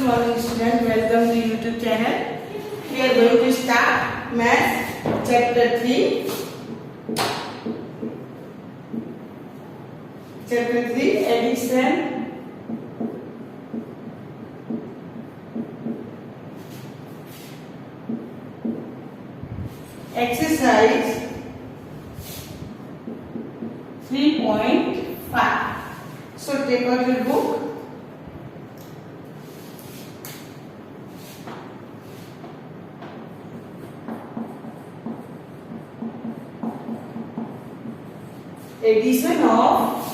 morning student, welcome to YouTube channel. We are going to start Maths chapter 3. Chapter 3 addition. Exercise 3.5. So take out your book. Addition of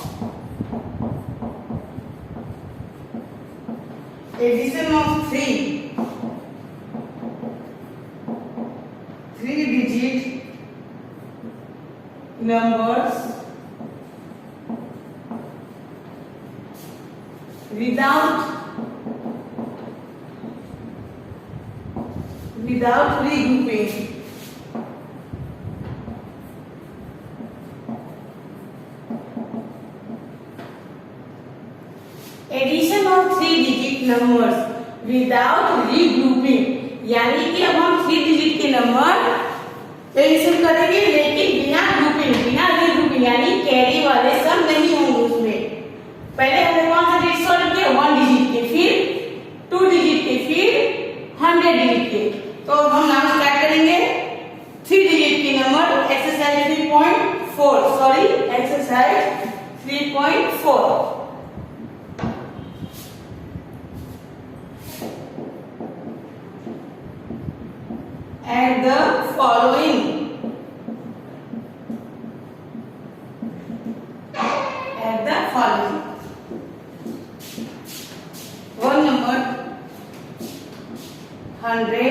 3-digit numbers without regrouping. Addition of 3-digit numbers without regrouping, यानी कि अब हम 3 digit के number addition करेंगे लेकिन बिना grouping, बिना regrouping, यानी कैरी वाले सब नहीं होंगे उसमें। पहले हमने कौन सा डिजिट सॉल्व किया? 1 डिजिट के, फिर 2 डिजिट के, फिर 100 डिजिट के। तो हम नाम स्टार्ट करेंगे 3 डिजिट के number. Exercise 3.4, sorry exercise 3.4। Add the following. Add the following. One number 100,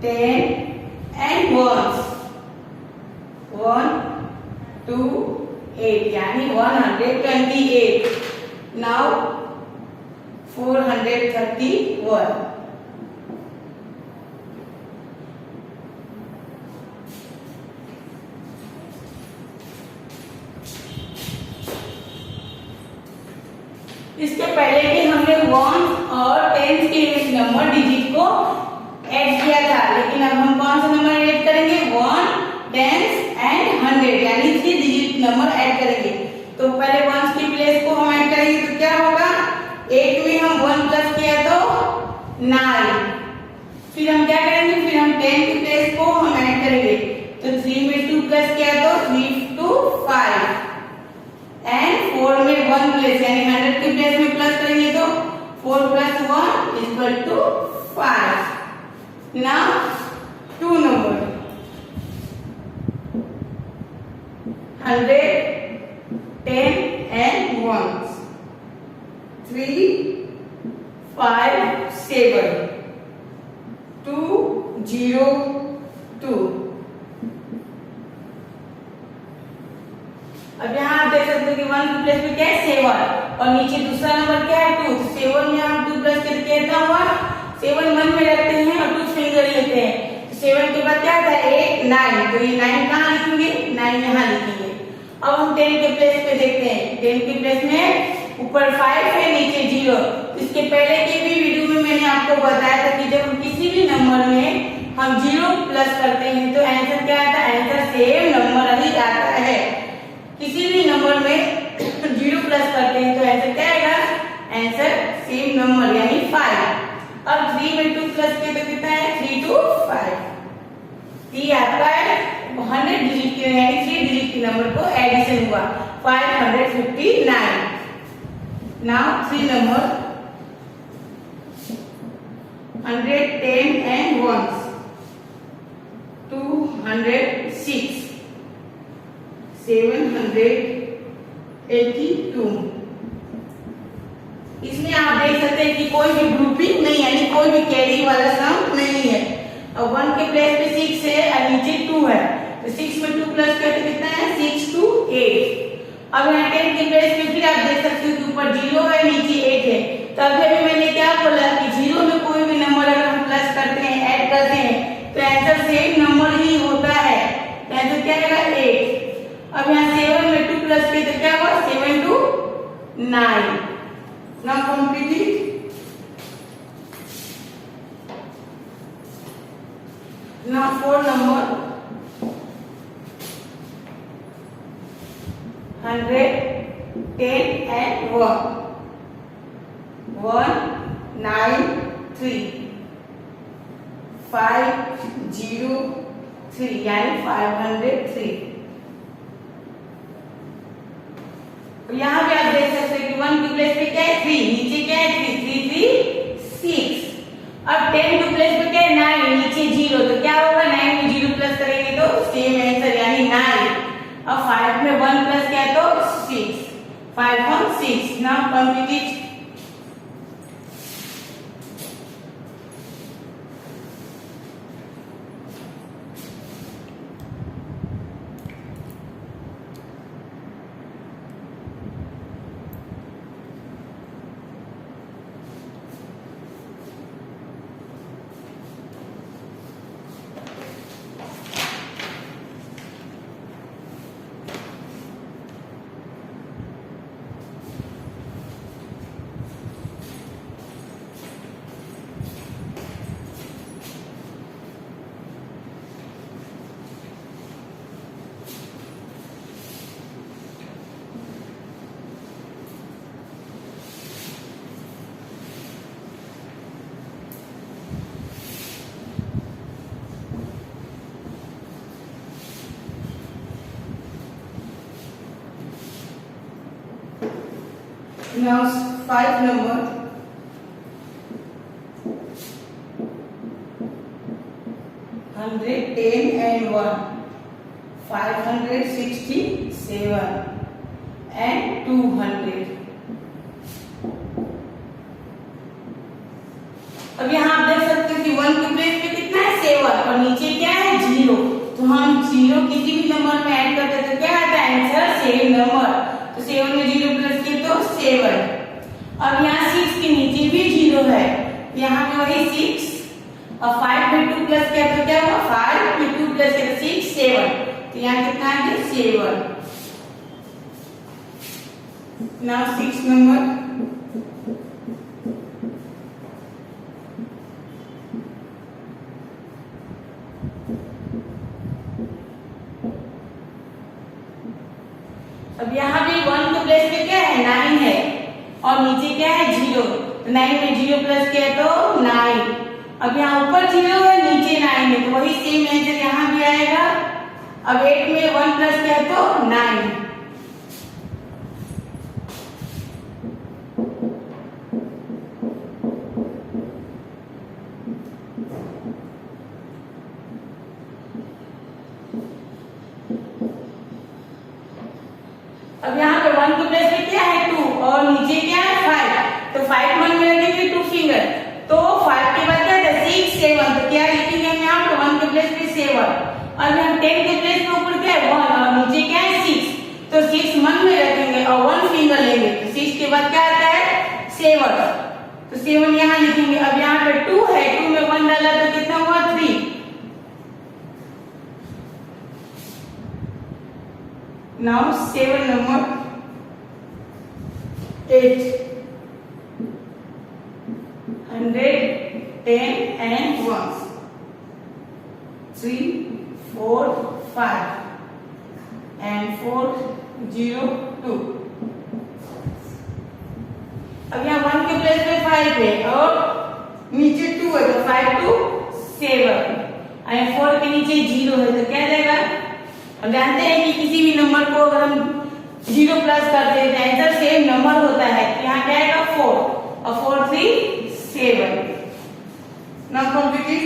10 and ones. 1, 2, 8, यानी 128. Now 431. इसके पहले भी हमने 1 और 10 के नंबर डिजिट को ऐड किया था, लेकिन अब हम कौन सा नंबर ऐड करेंगे? 1, 10 एंड 100, यानी 3 डिजिट नंबर ऐड करेंगे। तो पहले 1 की प्लेस को हम ऐड करेंगे तो क्या होगा? 8 में हम 1 प्लस किया तो 9, फिर हम क्या करेंगे? फिर हम 10 की प्लेस को हम ऐड करेंगे तो 3 में 2 प्लस किया तो 3 to 5 एंड 4 में 1 प्लेस, यानी 100 की प्लेस में प्लस करेंगे तो 4 + 1 = 5। Now 2 number 100, 10 and 1s, 3, 5, 7, 2, 0, 2। अब यहाँ आप देख सकते हो कि 1 की प्लेस में क्या है? 7 और नीचे दूसरा नंबर क्या है? 2। 7 में हम 2 प्लस करके कितना हुआ? 7 मन में रखते हैं और 2 फिंगर लेते हैं तो 7 के बाद क्या आता है? 8, 9, तो ये 9 कहाँ लिखेंगे? 9 यहाँ लिखेंगे। अब हम 10 के प्लेस पे देखते हैं। 10 के प्लेस में ऊपर 5 है, नीचे 0। इसके पहले के भी वीडियो में मैंने आपको बताया था कि जब हम किसी भी नंबर में हम 0 प्लस करते हैं तो आंसर क्या आता है? आंसर सेम नंबर ही आता है। किसी भी नंबर में 0 प्लस करते हैं तो आंसर क्या आएगा? आंसर सेम नंबर यानी 5। अब 3 में 2 प्लस किया तो कितना है? 3 to 5। ये आपका 100 डिजिट के यानी 3 डिजिट के नंबर को एडिशन हुआ 559। Now 3 number 100, 10 and 1s, 206, 782। इसमें आप देख सकते हैं कि कोई भी ग्रुपिंग नहीं, यानी कोई भी कैरी वाला सम नहीं है। अब 1 के प्लेस पे 6 है और नीचे 2 है तो 6 में 2 प्लस करते कितना है? 6 to 8। अब यहाँ 10 के प्लेस पे फिर आप देख सकते हो कि ऊपर 0 है, नीचे 8 है। तो अभी मैंने क्या बोला कि 0 में कोई भी नंबर अगर हम प्लस करते हैं, ऐड करते हैं तो आंसर सेम नंबर ही होता है। तो आंसर क्या आएगा? 8। अब यहाँ 7 में 2 प्लस किया तो क्या हुआ? 7 to 9। Now complete it. Now 4 number 100, 10 and 1. 1, 9, 3. 5, 0, 3 यानी 503. यहाँ पे आप देख सकते हैं कि 1 टू प्लेस पे क्या है 3, नीचे क्या है 3, 3 3 6. अब 10 टू प्लेस पे क्या है 9, नीचे 0, तो क्या होगा 9 में 0 प्लस करेंगे तो सेम आंसर यानी 9. अब 5 में 1 प्लस क्या है तो 6. 5 1 6. Now complete it. Now 5 number 110 and 1. 567 and 200. अब यहाँ आप देख सकते हो कि 1 के प्लेस पे कितना है 7 और नीचे क्या है 0. तो हम 0 किसी भी नंबर में ऐड करते तो क्या आता है आंसर सेम नंबर. तो 7 में 0 प्लस किए तो 7. अब यहाँ 6 के नीचे भी 0 है, यहाँ पे वही 6 और 5 में 2 प्लस किया तो क्या हुआ 5 में 2 प्लस किया 6 7. तो यहाँ कितना है 7. नाउ 6 नंबर 1 के प्लेस पे क्या है 9 है और नीचे क्या है 0. तो 9 में 0 प्लस किया तो 9. अब यहाँ ऊपर 0 है नीचे 9 है तो वही सेम आंसर यहाँ भी आएगा. अब 8 में 1 प्लस किया तो 9. अब यहाँ पे 1 के प्लेस पे क्या है 2 और नीचे क्या है 5. तो 5 1 में रखेंगे 2 फिंगर तो 5 के बाद क्या है 6 7. तो क्या लिखेंगे हम यहाँ पे 1 के प्लेस पे 7 और यहाँ 10 के प्लेस पे ऊपर क्या है 1 और नीचे क्या है 6. तो 6 1 में रखेंगे और 1 फिंगर लेंगे तो 6 के बाद क्या आता है 7. तो 7 यहाँ लिखेंगे. अब यहाँ पे 2 है 2 में 1 डाला तो कितना हुआ 3. Now 7 number 8 100 10 and 1 3 4 5 and 4 0 2. अब यहाँ 1 के प्लेस पे 5 है और नीचे 2 है तो 5 2 7 और 4 के नीचे 0 है तो क्या रहेगा. हम जानते हैं कि किसी भी नंबर को अगर हम 0 प्लस करते हैं तो आंसर सेम नंबर होता है. तो यहाँ क्या आएगा 4 और 4 3 7. Now complete.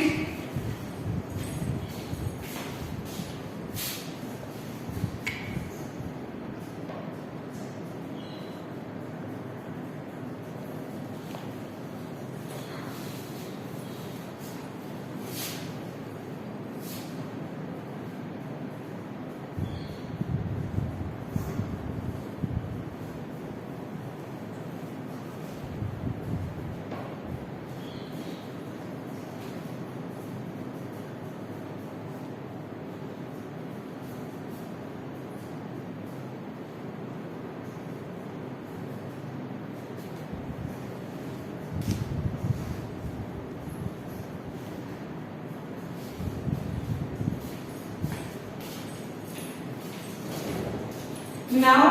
नाउ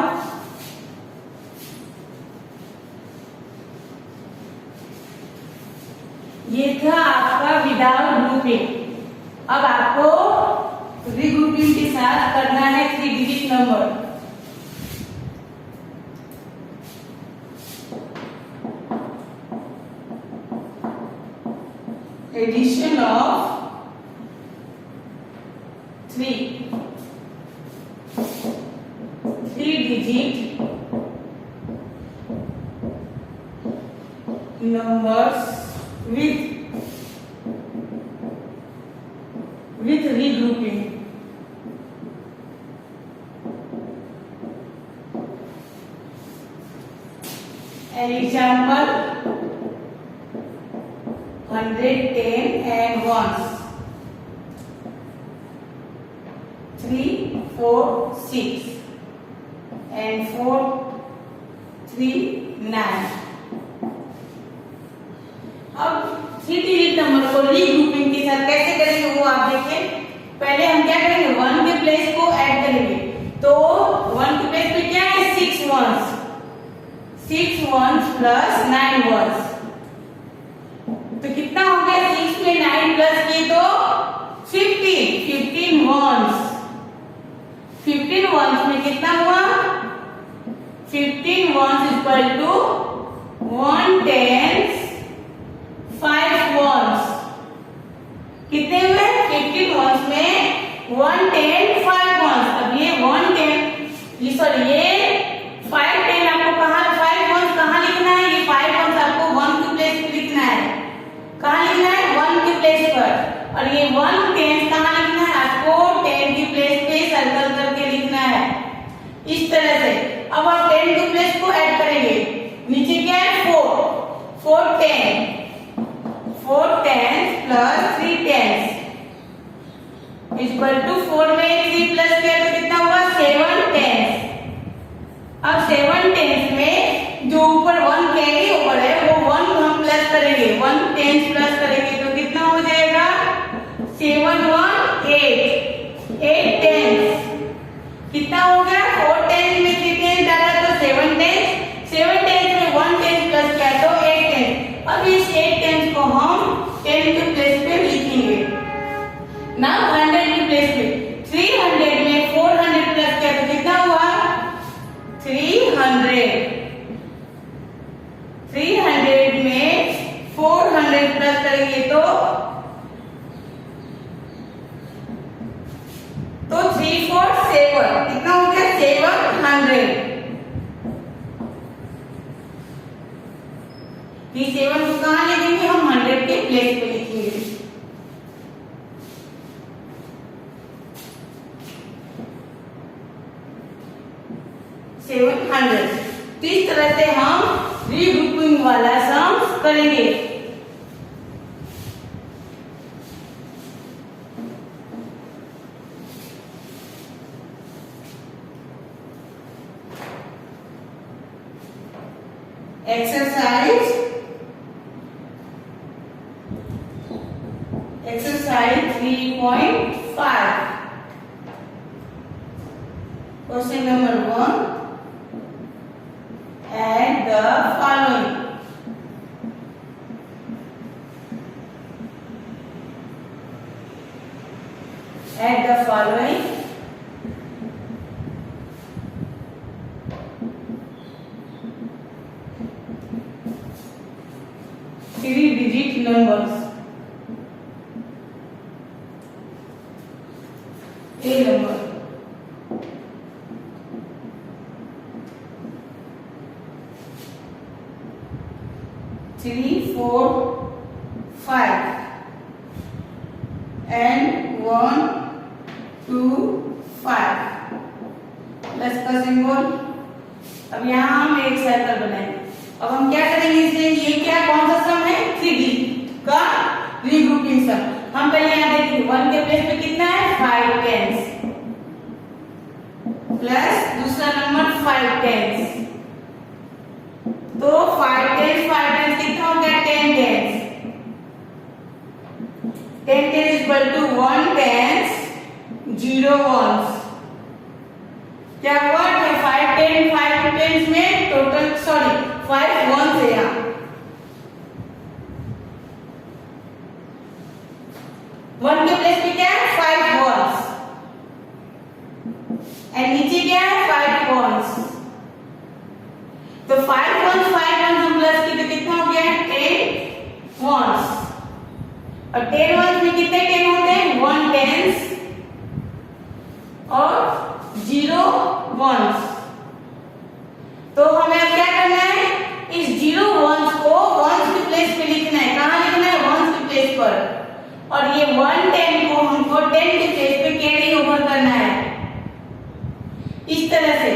ये था आपका विदाउट ग्रुपिंग। अब आपको रीग्रुपिंग के साथ करना है 3 digit number. Addition of 3 digit numbers with regrouping. An example 110 and ones 3, 4, 6 and 4, 3, 9। अब 3 डिजिट नंबर को रीग्रुपिंग के साथ कैसे करेंगे वो आप देखिए। पहले हम क्या करेंगे, 1 के प्लेस को ऐड करेंगे। तो 1 के प्लेस पे क्या है, 6 वंस, 6 वंस प्लस 9 वंस। तो कितना हो गया, 6 में 9 प्लस किए तो 15 वंस। 15 वंस में कितना हुआ, 15 ones is equal to 1/10 5 ones। कितने हुए, 15 ones में 1/10 5 ones। अब ये 1/10 सॉरी ये 5/10 आपको कहाँ 5 ones कहाँ लिखना है, ये 5 ones आपको 1 के प्लेस पे लिखना है। कहाँ लिखना है, 1 के प्लेस पर। और ये 1/10 कहाँ लिखना है, आपको 10 के प्लेस पे सर्कल करके लिखना है इस तरह से। अब आप 10 के प्लेस को ऐड करेंगे, नीचे क्या है 4 10 प्लस 3 10 इक्वल टू 4 में 3 प्लस किया तो कितना हुआ 7 10। अब 7 10 में जो ऊपर 1 कैरी ओवर है वो 1 हम प्लस करेंगे, 1 10 प्लस करेंगे तो कितना हो जाएगा 7 1 8 10। कितना हो गया 4 10 में 3 10 डाला तो 7 10, 7 10 में 1 10 प्लस किया तो 8 10। अब इस 8 10 को हम 10 के प्लेस पे लिखेंगे। ना 100 के प्लेस पे 300 में 400 प्लस किया तो कितना हुआ 300। 300 में 400 प्लस करेंगे तो 3 4 7 कितना हो गया 700। ये 7 को कहाँ लिखेंगे, हम 100 के प्लेस पे लिखेंगे। तो इस तरह से हम रीग्रुपिंग वाला सम करेंगे। Exercise 3.5 question number 1 add the following। Add the following 3 digit numbers। A number 3 4 5 and 1 2 5 plus का सिंबल। अब यहाँ हम एक सर्कल बनाएंगे। अब हम क्या करेंगे इसे, ये क्या कौन सा सम है 3D का रीग्रुपिंग सम। हम पहले यहाँ देखेंगे 1 के प्लेस पे कितना है 5 10 प्लस दूसरा नंबर 5 10 तो 5 10 कितना हो गया 10 10 10 10 is equal to 1 10 0 ones। क्या हुआ 5 टेंस में टोटल 5 वंस है यहाँ। 1 के प्लेस पे क्या है 5 वंस एंड नीचे क्या है 5 वंस। तो 5 वंस हम प्लस की तो कितना हो गया 10 वंस। और 10 वंस में कितने 10 होते हैं 1 टेंस और 0 वंस। तो हमें अब क्या करना है इस 0 वंस को वंस के प्लेस पे लिखना है। कहाँ लिखना है वंस के प्लेस पर। और ये 1 10 को हमको 10 के प्लेस पे कैरी ओवर करना है इस तरह से।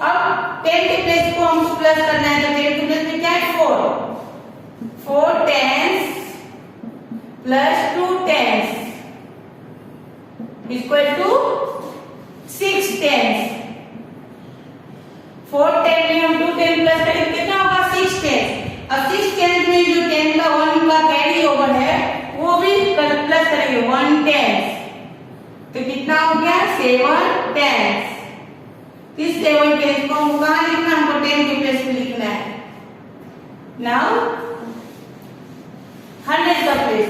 अब 10 के प्लेस को हमको प्लस करना है तो 10 के प्लेस में क्या है 4 tens plus 2 tens equal to 6 tens. 4 10 में हम 2 10 प्लस करेंगे कितना होगा 6 टेंस। अब 6 टेंस में जो 10 का 1 का कैरी ओवर है वो भी प्लस करेंगे 1 टेंस। तो कितना हो गया 7 टेंस। इस 7 टेंस को हम कहाँ लिखना है हमको 10 के प्लेस पे लिखना है। नाउ 100 का प्लेस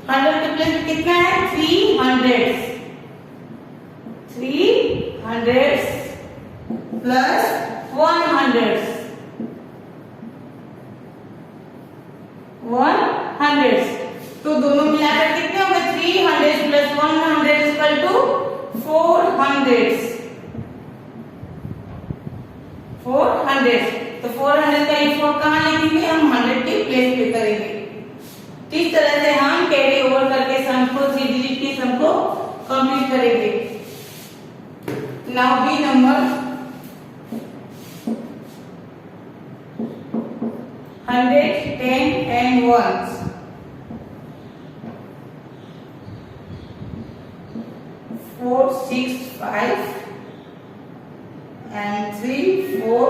100 के प्लेस पे कितना है 300 प्लस 100 तो दोनों मिलाकर कितने होंगे 300 प्लस 100 इक्वल टू 400। तो 400 का ये 4 कहाँ लिखेंगे हम 100 के प्लेस पे करेंगे। इस तरह से हम कैरी ओवर करके सम को 3 डिजिट की सम को कंप्लीट करेंगे। Now B number 100 10 and 1s 4 6 5 and 3 4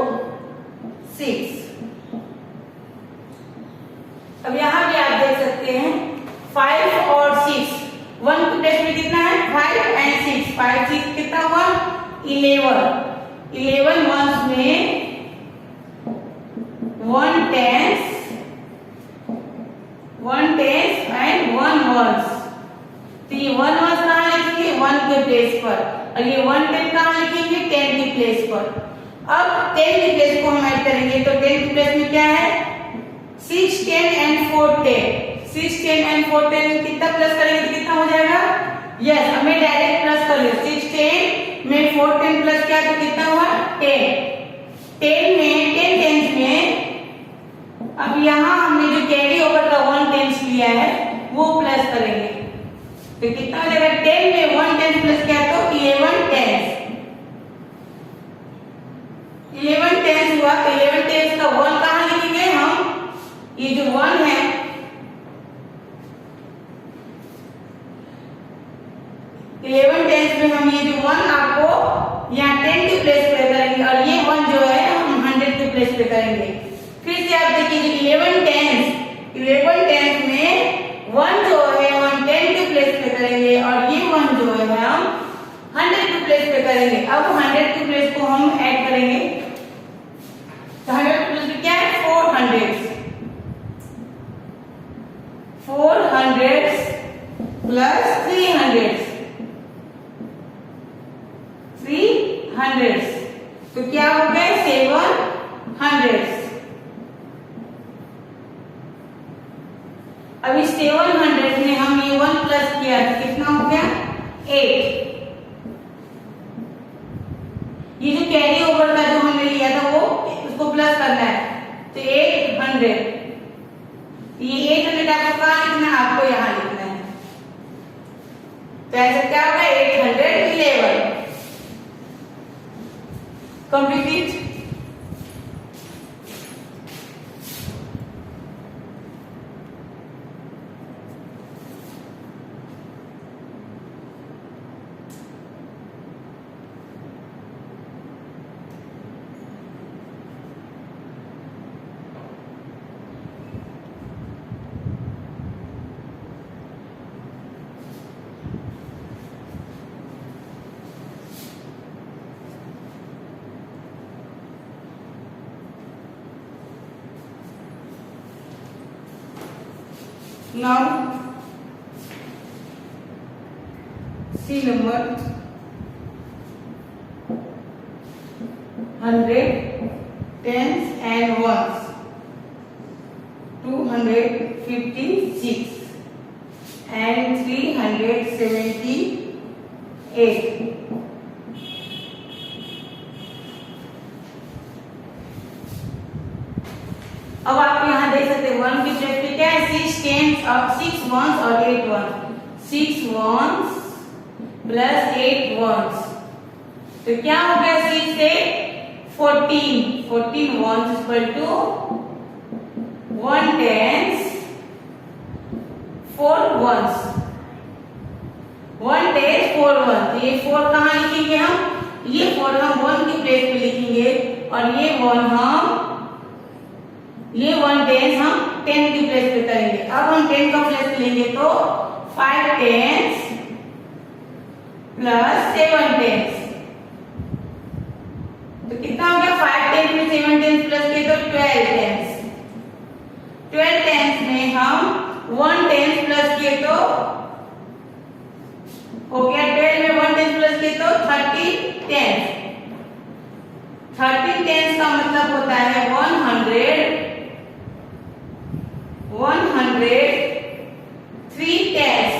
6। अब यहाँ भी आप देख सकते हैं 5 और 6 1 के प्लेस में कितना है 5 and 6 5 6 कितना हुआ 11 वंस में 1 टेंस एंड 1 वंस। तो ये 1 वंस कहाँ लिखेंगे 1 के प्लेस पर और ये 1 10 कहाँ लिखेंगे 10 के प्लेस पर। अब 10 के प्लेस को हम ऐड करेंगे तो 10 के प्लेस में क्या है 6 10 and 4 10 6 10 and 4 10 कितना प्लस करेंगे तो कितना हो जाएगा यस हमें डायरेक्ट प्लस कर ले 6 10 में 4 10 प्लस किया तो कितना हुआ 10 में 10 टेंस में अब यहाँ हमने जो कैरी ओवर का 1 टेंस लिया है वो प्लस करेंगे तो कितना हो जाएगा 10 में 1 टेंस प्लस किया तो 11 टेंस 11 टेंस हुआ तो 11 टेंस का 1 कहाँ लिखेंगे हम ये जो 1 है 11 टेंस में हम ये जो 1 आपको यहाँ 10 के प्लेस पे करेंगे और ये 1 जो है हम 100 के प्लेस पे करेंगे। फिर से आप देखिए 11 टेंस में 1 जो है हम 10 के प्लेस पे करेंगे और ये 1 जो है हम 100 के प्लेस पे करेंगे। अब 100 के प्लेस को हम ऐड करेंगे तो 100 के प्लेस पे क्या है 400 प्लस 300 तो क्या हो गए 700। अब इस 700 में हम ये 1 प्लस किया तो कितना हो गया 8। ये जो कैरी ओवर का जो हमने लिया था वो उसको प्लस करना है तो 800 ये 800 आपको कहाँ लिखना है आपको यहाँ लिखना है तो ऐसा क्या होगा 811 complete. Now C number 100 tens and ones 256 and 378. अब आप यहाँ देख सकते हैं 1 की प्लेस पे क्या है 6 टेंस और 6 वंस और 8 वंस 6 वंस प्लस 8 वंस तो क्या हो गया 6 से 14 ones equal to 1 tens 4 ones 1 tens 4 ones ये 4 कहाँ लिखेंगे हम ये 4 हम 1 की प्लेस पे लिखेंगे और ये 1 टेंस हम 10 की प्लेस पे करेंगे। अब हम 10 का प्लेस लेंगे तो 5 टेंस प्लस 7 टेंस तो कितना हो गया 5 टेंस में 7 टेंस प्लस किए तो 12 टेंस में हम 1 टेंस प्लस किए तो हो गया 12 में 1 टेंस प्लस किए तो 30 टेंस 30 टेंस का मतलब होता है 103 टेंस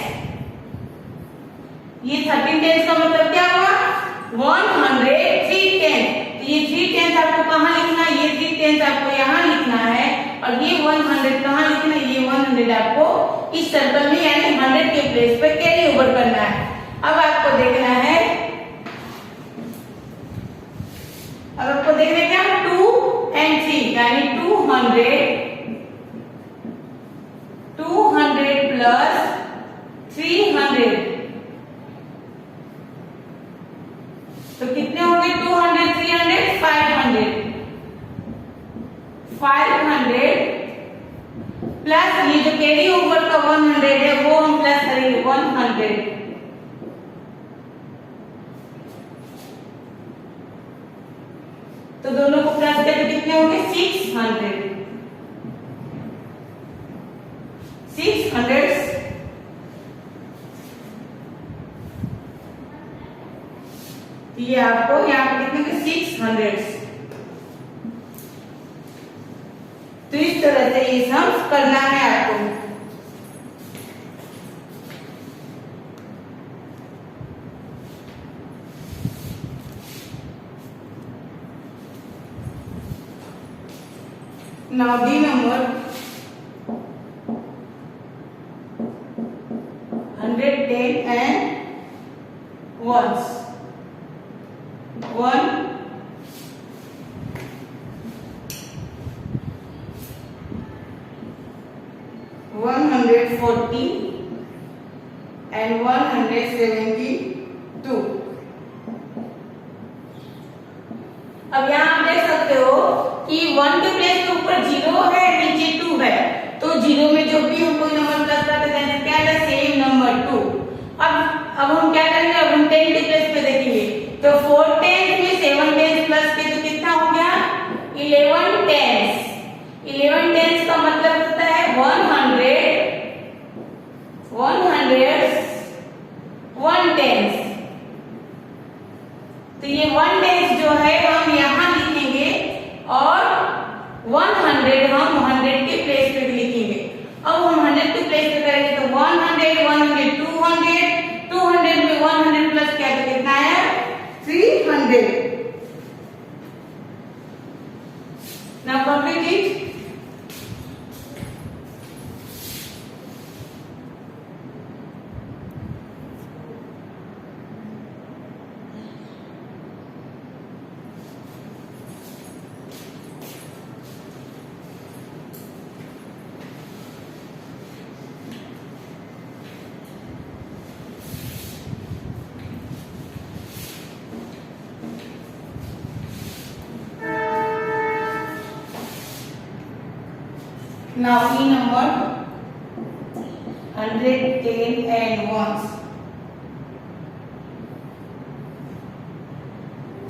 ये 13 टेंस का मतलब क्या हुआ 103 टेंस तो ये 3 टेंस आपको कहाँ लिखना है ये 3 टेंस आपको यहाँ लिखना है और ये 100 कहाँ लिखना है ये 100 आपको इस सर्कल में यानी 100 के प्लेस पे कैरी ओवर करना है। अब आपको देखना है क्या 2 and 3 यानी 200 प्लस 300 तो कितने होंगे 200 300 500 प्लस ये जो कैरी ओवर का 100 है वो हम प्लस करेंगे 100 तो दोनों को प्लस करके कितने होंगे 600 ये आपको यहाँ पे कितने होंगे 600 तो इस तरह से ये सम करना है आपको। Now D number 110 and ones 1 140 and 172 अब यहाँ आप देख सकते हो कि 1 के प्लेस के ऊपर 0 है नीचे 2 है तो 0 में जो भी हम कोई नंबर प्लस करते हैं क्या है सेम नंबर 2। अब हम क्या करेंगे अब हम 10 के प्लेस पे देखेंगे तो 4 टेंस में 7 टेंस प्लस के तो कितना हो गया 11 टेंस का मतलब होता है 1 टेंस तो ये 1 टेंस जो है हम यहाँ लिखेंगे और 100 हम 100 के प्लेस पे भी लिखेंगे। अब हम 100 के प्लेस पे करेंगे तो 200 में 100 प्लस क्या तो कितना है 300 now complete it. Now E number 110 and ones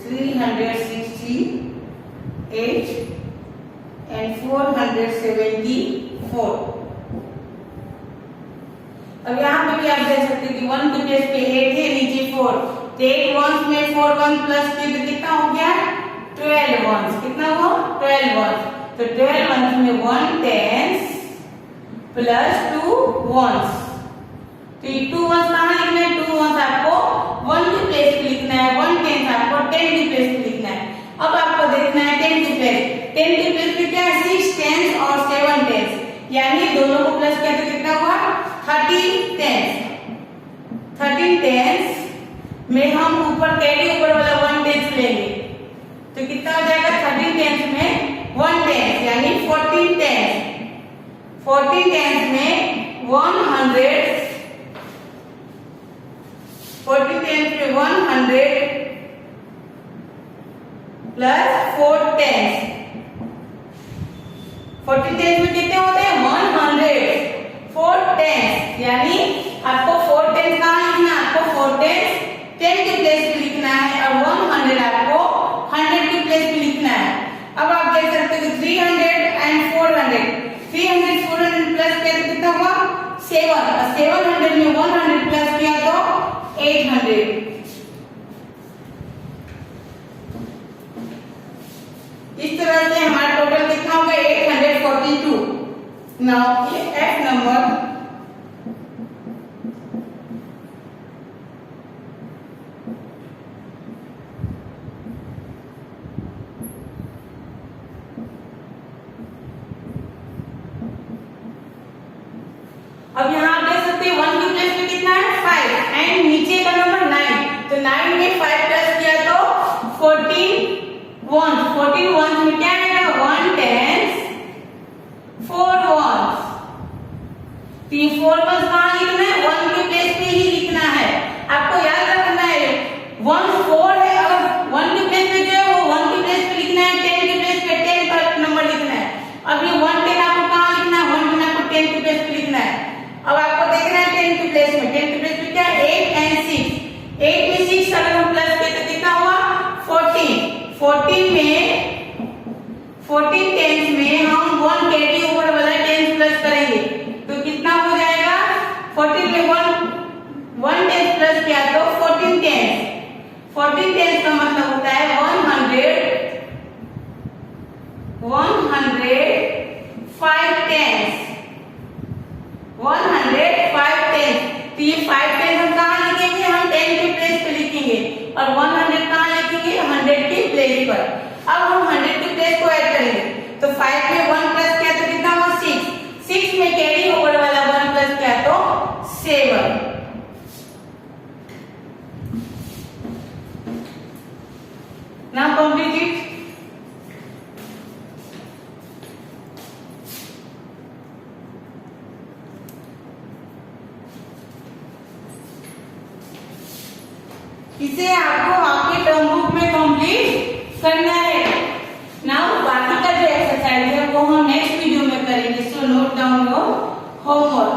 368 and 474 अब यहाँ पे भी आप देख सकते हैं कि 1 के प्लेस पे 8 है, नीचे 4, तो 8 वंस में 4 1 प्लस के तो कितना हो गया 12 वंस, कितना हुआ 12 वंस, तो 12 वंस में 1 टेंस प्लस 2 वंस, तो ये 2 वंस कहाँ लिखना है, 2 वंस आपको 1 के प्लेस पे लिखना है, 1 टेंस आपको 10 के प्लेस पे लिखना है। अब आपको देखना है 10 के प्लेस पे क्या है 6 टेंस और 7 टेंस, यानी दोनों को प्लस किया तो कितना हुआ 13 टेंस। 13 टेंस में हम ऊपर कैरी ऊपर वाला 1 टेंस लेंगे तो कितना हो जाएगा 13 टेंस में 1 टेंस यानी 14 टेंस। 14 टेंस में 100, 14 टेंस में 100 प्लस 4 टेंस, 40 टेंस में कितने होते हैं 100, 4 टेंस, यानी आपको 4 टेंस कहाँ लिखना है, आपको 4 टेंस 10 के प्लेस पे लिखना है और 100 आपको 100 के प्लेस पे लिखना है। अब आप देख सकते हो कि 300 एंड 400, 300 400 प्लस किया तो कितना हुआ 7, और 700 में 100 प्लस किया तो 800। इस तरह से हमारा टोटल कितना होगा 842। नाउ ये F नंबर अब यहाँ आप देख सकते हैं 1 के प्लेस पे कितना है 5 एंड नीचे का नंबर 9, तो 9 में 5 प्लस किया तो 14 वंस, 14 वंस में क्या आएगा 1 टेंस 4 वंस, तो ये 4 वंस कहाँ लिखना है 1 के प्लेस पे ही लिखना है। आपको याद रखना है 1 4 है, अगर 1 के प्लेस पे जो है वो 1 के प्लेस पे लिखना है, 10 के प्लेस पे 10 का नंबर लिखना है। अब ये 1 10 आपको कहाँ लिखना है 1 10 आपको 10 के प्लेस पे लिखना है। अब आपको देखना है 10 के प्लेस में, 10 के प्लेस पे क्या है 8 एंड 6, 8 में 6 अगर हम प्लस किए तो कितना हुआ 14, 14 टेंस में हम 1 कैरी ऊपर वाला टेंस प्लस करेंगे तो कितना हो जाएगा 14 में 1 टेंस प्लस किया तो 14 टेंस, 14 टेंस का मतलब होता है 105 टेंस, 105 टेंस, तो ये 5 टेंस हम कहाँ लिखेंगे हम 10 के प्लेस पे लिखेंगे और 100 कहाँ लिखेंगे 100 के प्लेस पर। अब हम 100 के प्लेस को ऐड करेंगे तो 5 में 1 प्लस किया तो कितना हुआ 6, 6 में कैरी ओवर वाला 1 प्लस किया तो 7। Now complete it. इसे आपको आपके टर्म बुक में कंप्लीट करना है। नाउ बाकी का जो एक्सरसाइज है वो हम नेक्स्ट वीडियो में करेंगे, so note down your homework.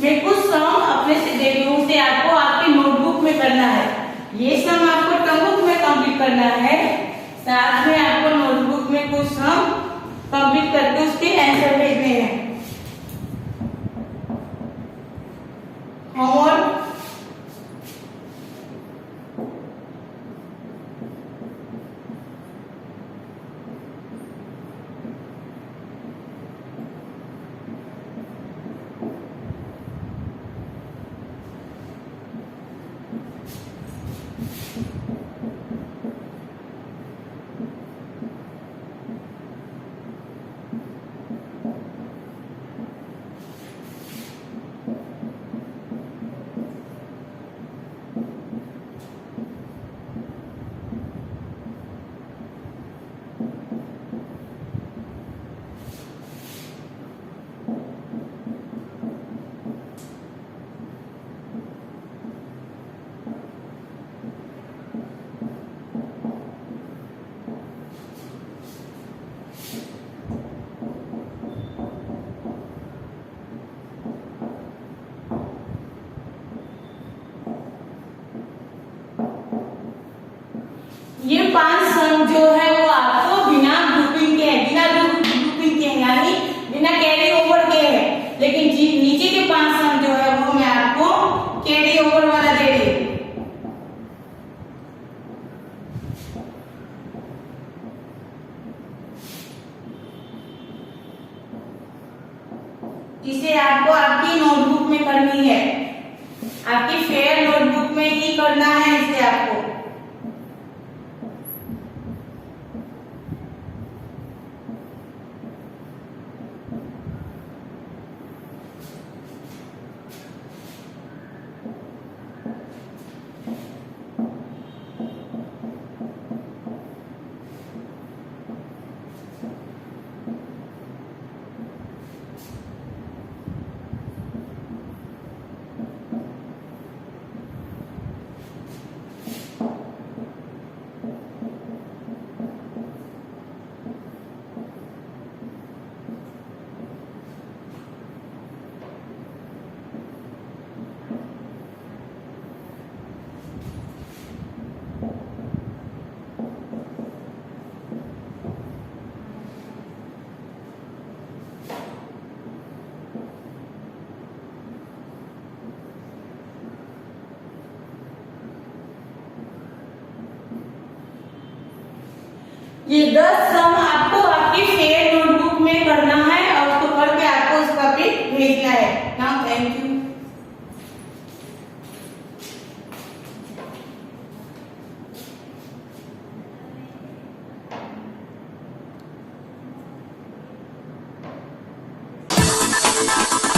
मैं कुछ सम अपने से दे रही हूँ, उसे आपको आपकी नोटबुक में करना है। ये सम आपको टर्म बुक में कंप्लीट करना है, साथ में आपको नोटबुक में कुछ सम कंप्लीट करके उसके आंसर भेजने हैं। होमवर्क ये 5 सम जो है वो आपको बिना ग्रुपिंग के हैं, बिना ग्रुपिंग के हैं यानी बिना कैरी ओवर के हैं, लेकिन जिसे आपको आपकी नोटबुक में करनी है, आपकी फेयर नोटबुक में ही करना है इसे आपको। ये 10 सम आपको आपकी फेयर नोटबुक में करना है और उसको करके आपको उसका प्रिंट भेजना है। Now thank you. you